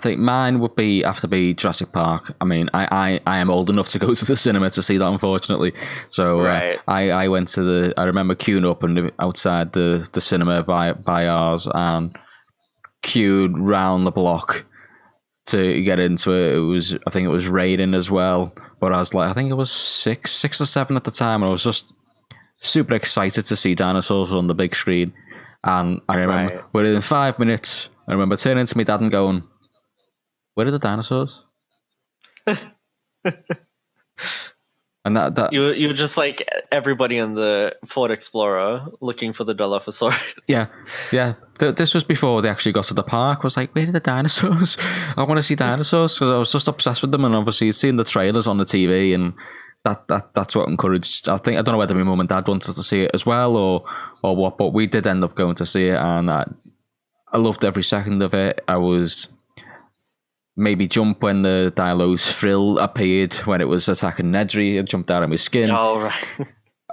think mine would have to be Jurassic Park. I mean, I am old enough to go to the cinema to see that, unfortunately. So Right. I went to I remember queuing up outside the cinema by ours and queued round the block to get into it. I think it was raining as well, but I think it was six or seven at the time, and I was just super excited to see dinosaurs on the big screen. And I remember within 5 minutes, I remember turning to my dad and going, "Where are the dinosaurs?" And that you were just like everybody in the Ford Explorer looking for the Dilophosaurus. Yeah. This was before they actually got to the park. I was like, "Where are the dinosaurs? I want to see dinosaurs," because I was just obsessed with them. And obviously, seeing the trailers on the TV, and that's what encouraged. I don't know whether my mum and dad wanted to see it as well or what, but we did end up going to see it, and I loved every second of it. I was maybe jump when the Dilos frill appeared when it was attacking Nedry. It jumped out of my skin. Oh, right.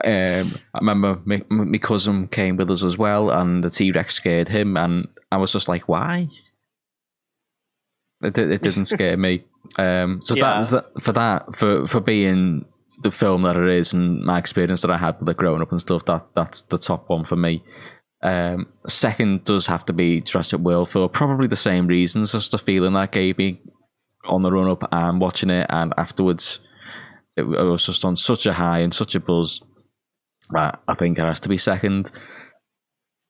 I remember my cousin came with us as well, and the T-Rex scared him, and I was just like, why? It didn't scare me. That's for being the film that it is, and my experience that I had with it growing up and stuff. That's the top one for me. Second does have to be Jurassic World for probably the same reasons, just the feeling that gave me on the run up and watching it, and afterwards it was just on such a high and such a buzz that I think it has to be second.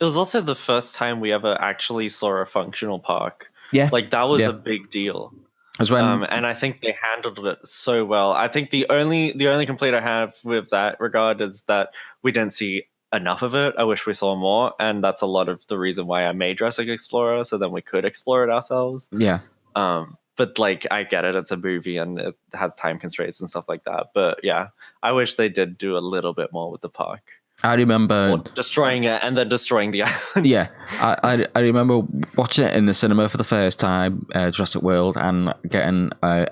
It was also the first time we ever actually saw a functional park. Yeah, like that was a big deal. As when, and I think they handled it so well. I think the only complaint I have with that regard is that we didn't see enough of it. I wish we saw more, and that's a lot of the reason why I made Jurassic Explorer, so then we could explore it ourselves. Yeah. But like, I get it, it's a movie and it has time constraints and stuff like that. But yeah, I wish they did do a little bit more with the park. I remember destroying it and then destroying the island. Yeah, I remember watching it in the cinema for the first time, Jurassic World, and getting a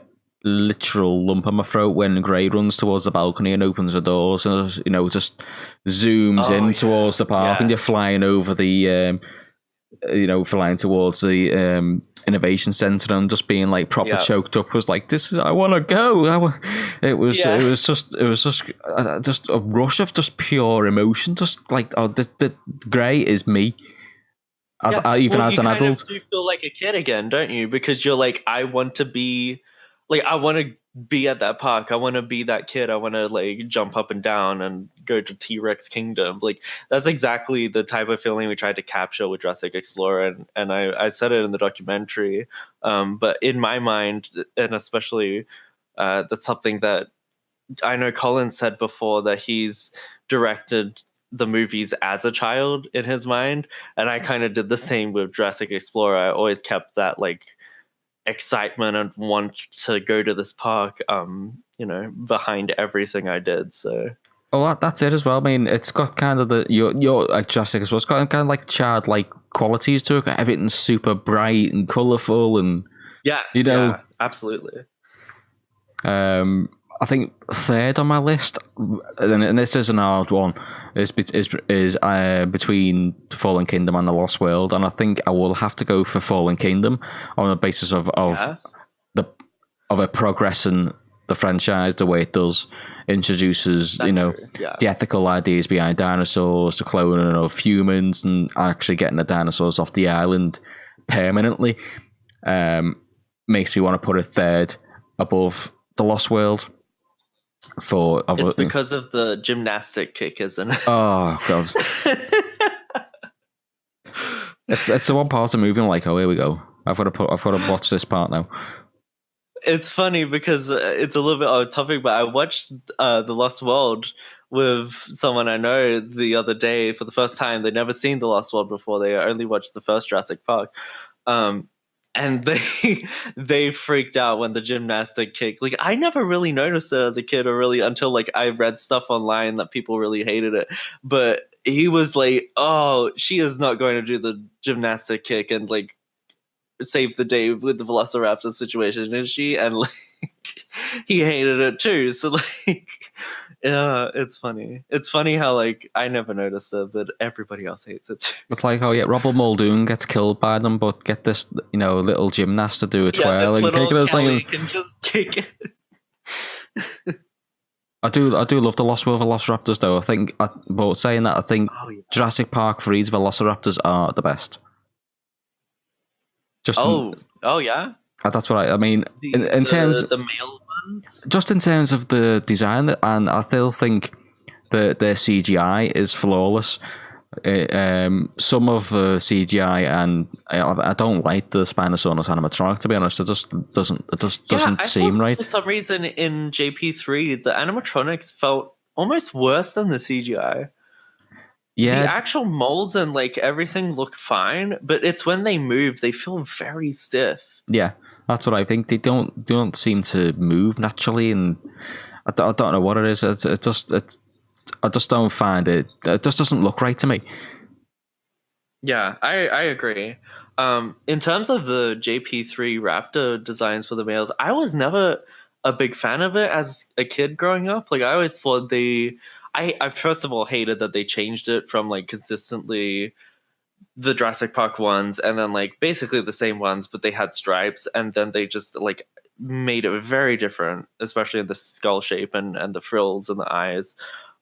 literal lump in my throat when Gray runs towards the balcony and opens the doors, and just zooms in towards the park, and you're flying over the flying towards the innovation center, and just being like proper choked up. Was like, I want to go. It was just a rush of just pure emotion. Just like, the Gray is me. As an adult, you feel like a kid again, don't you? Because you're like, I want to be at that park. I want to be that kid. I want to like jump up and down and go to T-Rex Kingdom. Like, that's exactly the type of feeling we tried to capture with Jurassic Explorer. And I said it in the documentary. But in my mind, and especially that's something that I know Colin said before, that he's directed the movies as a child in his mind. And I kind of did the same with Jurassic Explorer. I always kept that like excitement and want to go to this park behind everything I did. So that's it as well. I mean, it's got kind of your like Jurassic as well. It's got kind of like childlike qualities to it. Everything's super bright and colourful, and absolutely. I think third on my list, and this is an hard one, is between Fallen Kingdom and The Lost World, and I think I will have to go for Fallen Kingdom on the basis of it progressing the franchise the way it does, introduces the ethical ideas behind dinosaurs, the cloning of humans, and actually getting the dinosaurs off the island permanently. Makes me want to put it third above The Lost World. It's because of the gymnastic kick, isn't it? Oh god. it's the one part of the movie I'm like, oh, here we go. I've got to watch this part now. It's funny because it's a little bit off topic, but I watched The Lost World with someone I know the other day for the first time. They'd never seen The Lost World before. They only watched the first Jurassic Park. And they freaked out when the gymnastic kick. Like, I never really noticed it as a kid, or really until like I read stuff online that people really hated it. But he was like, "Oh, she is not going to do the gymnastic kick and like save the day with the Velociraptor situation, is she?" And like, he hated it too. So like, Yeah, it's funny. It's funny how like I never noticed it, but everybody else hates it too. It's like, oh yeah, Robert Muldoon gets killed by them, but get this, little gymnast to do a Yeah, twirl this and kick little it. It's Kelly like, can just kick it. I do love the Lost World Velociraptors though. But saying that, I think Oh yeah. Jurassic Park 3's Velociraptors are the best. Just Oh yeah. that's what I mean. In terms, the male ones. just in terms of the design, and I still think their CGI is flawless. Some of the CGI, and I don't like the Spinosaurus animatronic, to be honest. It just doesn't seem right. For some reason in JP3 the animatronics felt almost worse than the CGI. Yeah, The actual molds and like everything looked fine, but it's when they move they feel very stiff. yeah, that's what I think. They don't seem to move naturally, and I don't know what it is. I just don't find it. It just doesn't look right to me. Yeah, I agree. In terms of the JP3 Raptor designs for the males, I was never a big fan of it as a kid growing up. Like I always thought I first of all hated that they changed it from like consistently the Jurassic Park ones and then like basically the same ones, but they had stripes, and then they just like made it very different, especially in the skull shape and the frills and the eyes.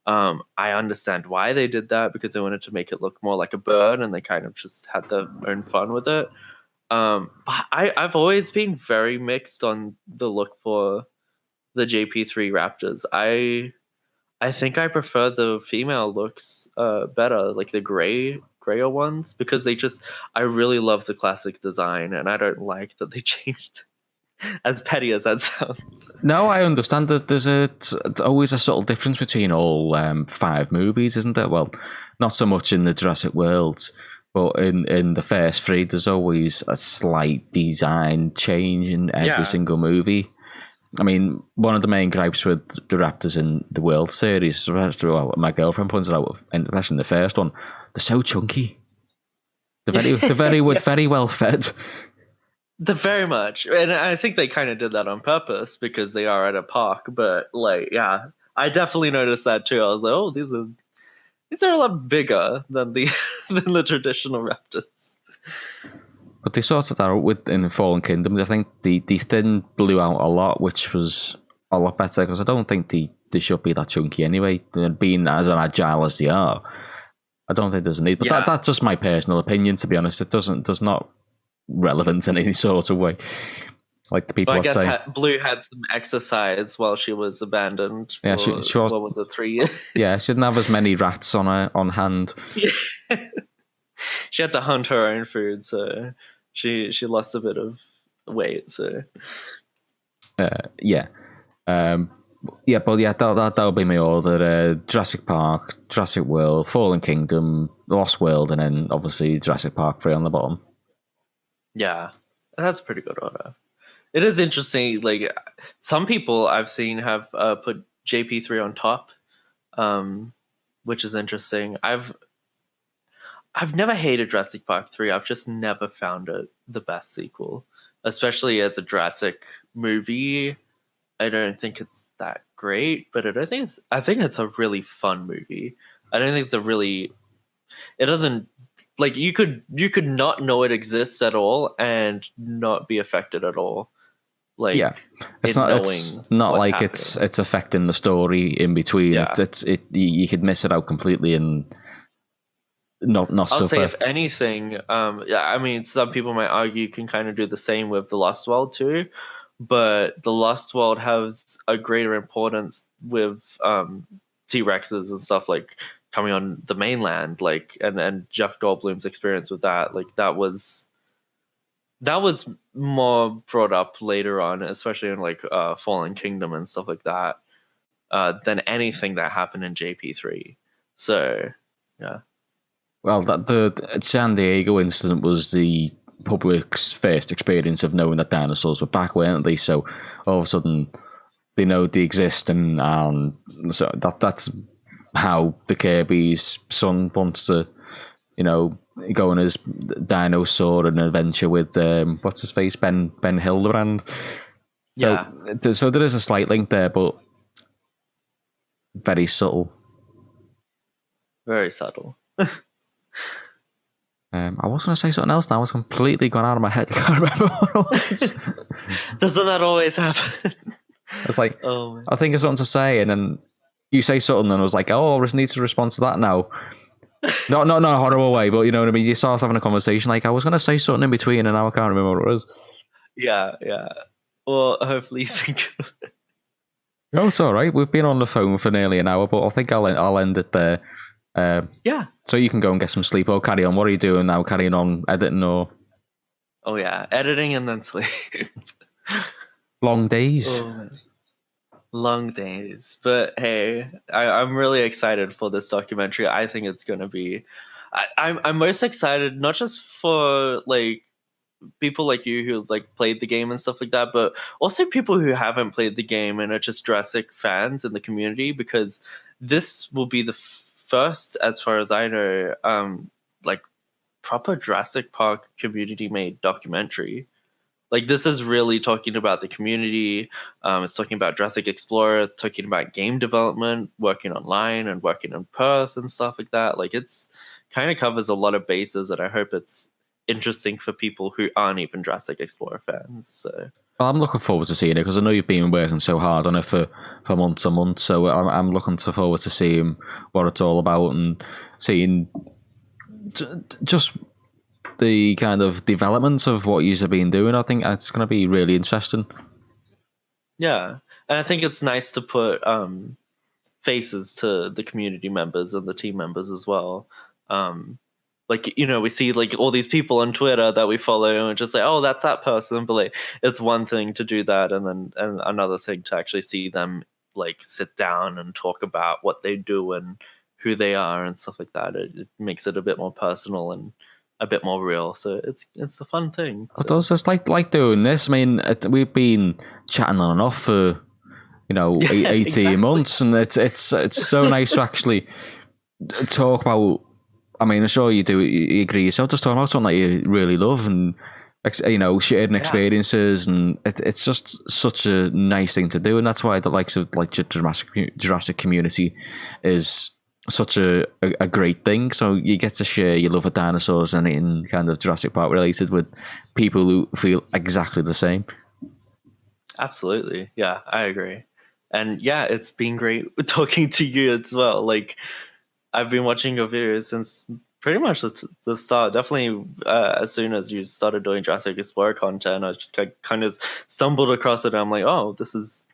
I understand why they did that because they wanted to make it look more like a bird, and they kind of just had their own fun with it. But I've always been very mixed on the look for the JP3 Raptors. I think I prefer the female looks better, like the grayer ones, because I really love the classic design, and I don't like that they changed. As petty as that sounds. No, I understand that there's always a subtle difference between all 5 movies, isn't there? Well, not so much in the Jurassic Worlds, but in the first 3, there's always a slight design change in every single movie. I mean, one of the main gripes with the Raptors in the World Series, my girlfriend pointed out, especially in the first one, they're so chunky. They're very well fed. Very much, and I think they kind of did that on purpose because they are at a park. But like, yeah, I definitely noticed that too. I was like, oh, these are a lot bigger than the than the traditional Raptors. But they sorted that out in Fallen Kingdom. I think the thin blew out a lot, which was a lot better because I don't think they should be that chunky anyway. Being as agile as they are, I don't think there's a need. But that's just my personal opinion, to be honest. It does not relevant in any sort of way. Like the people I guess say, Blue had some exercise while she was abandoned. For, she what was it, 3 years? Yeah, she didn't have as many rats on hand. She had to hunt her own food, so she lost a bit of weight. So But that'll be my order. Jurassic Park, Jurassic World, Fallen Kingdom, Lost World, and then obviously Jurassic Park 3 on the bottom. Yeah, that's a pretty good order. It is interesting. Like some people I've seen have put JP3 on top, which is interesting. I've never hated Jurassic Park 3. I've just never found it the best sequel, especially as a Jurassic movie. I don't think it's that great, but I think it's a really fun movie. I don't think it doesn't. Like you could not know it exists at all and not be affected at all. Like it's not like happening. it's affecting the story in between. Yeah. You could miss it out completely and not I'll suffer. say if anything, I mean some people might argue you can kind of do the same with the Lost World too, but the Lost World has a greater importance with T-Rexes and stuff like coming on the mainland, like and Jeff Goldblum's experience with that, like that was more brought up later on, especially in like Fallen Kingdom and stuff like that, than anything that happened in JP3. So yeah. Well, the San Diego incident was the public's first experience of knowing that dinosaurs were back, weren't they? So all of a sudden they know they exist, and so that's how the Kirby's son wants to, go on his dinosaur and adventure with what's his face, Ben Hildebrand. Yeah. So there is a slight link there, but very subtle. Very subtle. I was going to say something else now. I was completely gone out of my head. I can't remember what it was. Doesn't that always happen? It's like, Oh, I think of something to say, and then you say something, and I was like, oh, I just need to respond to that now. Not in a horrible way, but you know what I mean? You start having a conversation, like, I was going to say something in between, and now I can't remember what it was. yeah. Well, hopefully you think... Oh, it's all right. We've been on the phone for nearly an hour, but I think I'll end it there. Yeah. So you can go and get some sleep or carry on. What are you doing now? Carrying on editing or? Oh yeah, editing and then sleep. Long days. Oh, long days. But hey, I'm really excited for this documentary. I think it's gonna be. I'm most excited not just for like people like you who like played the game and stuff like that, but also people who haven't played the game and are just Jurassic fans in the community, because this will be the first, as far as I know, like proper Jurassic Park community made documentary. Like this is really talking about the community. It's talking about Jurassic Explorer. It's talking about game development, working online and working in Perth and stuff like that. Like it's kind of covers a lot of bases, and I hope it's interesting for people who aren't even Jurassic Explorer fans. So well, I'm looking forward to seeing it because I know you've been working so hard on it for months and months. So I'm looking forward to seeing what it's all about and seeing just the kind of development of what you've been doing. I think it's going to be really interesting. Yeah, and I think it's nice to put faces to the community members and the team members as well. Like, you know, we see like all these people on Twitter that we follow and just say, oh, that's that person. But like, it's one thing to do that, and another thing to actually see them like sit down and talk about what they do and who they are and stuff like that. It makes it a bit more personal and a bit more real. So it's a fun thing. So. It does. It's like doing this. I mean, we've been chatting on and off for 18 exactly. months, and it's so nice to actually talk about. I mean, I'm sure you do. You agree yourself. Just talking about something that you really love, and sharing experiences, and it's just such a nice thing to do. And that's why the likes of like Jurassic community is such a great thing. So you get to share your love of dinosaurs and in kind of Jurassic Park related with people who feel exactly the same. Absolutely, yeah, I agree. And yeah, it's been great talking to you as well. Like, I've been watching your videos since pretty much the start. Definitely, as soon as you started doing Jurassic Explorer content, I just kind of stumbled across it. And I'm like, oh, this is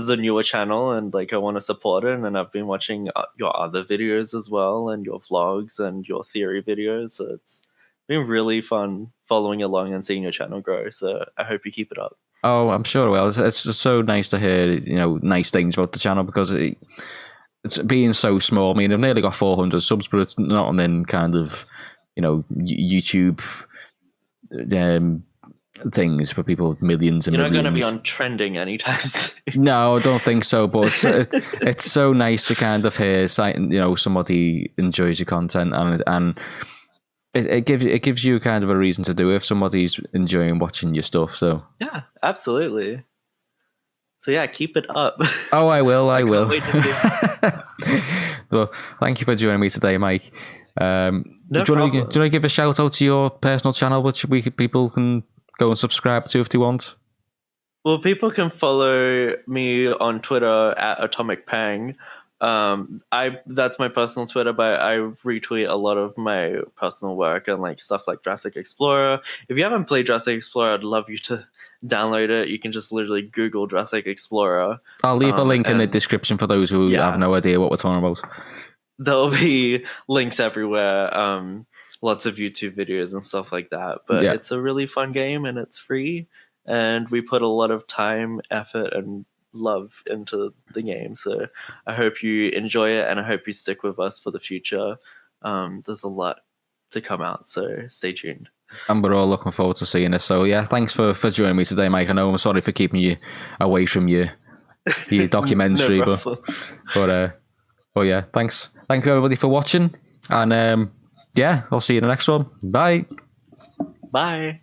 a newer channel, and like I want to support it. And I've been watching your other videos as well, and your vlogs and your theory videos. So it's been really fun following along and seeing your channel grow. So I hope you keep it up. Oh, I'm sure it will. It's just so nice to hear nice things about the channel, because it's being so small. I mean, I've nearly got 400 subs, but it's not on kind of, YouTube things for people with millions and millions. You're not going to be on trending anytime soon. No, I don't think so. But it's so nice to kind of hear, somebody enjoys your content, and it gives you kind of a reason to do it if somebody's enjoying watching your stuff. So yeah, absolutely. So yeah, keep it up. Oh, I will. I will. Wait to see. Well, thank you for joining me today, Mike. No do you want to give a shout out to your personal channel, which people can go and subscribe to if they want? Well, people can follow me on Twitter at Atomic Pang. That's my personal Twitter, but I retweet a lot of my personal work and like stuff like Jurassic Explorer. If you haven't played Jurassic Explorer, I'd love you to download it. You can just literally Google Jurassic Explorer. I'll leave a link in the description for those who have no idea what we're talking about. There'll be links everywhere, lots of YouTube videos and stuff like that. But it's a really fun game, and it's free, and we put a lot of time, effort, and love into the game. So I hope you enjoy it, and I hope you stick with us for the future. There's a lot to come out, so stay tuned. And we're all looking forward to seeing it. So yeah, thanks for joining me today, Mike. I know I'm sorry for keeping you away from your documentary, but yeah, thanks. Thank you everybody for watching, and I'll see you in the next one. Bye. Bye.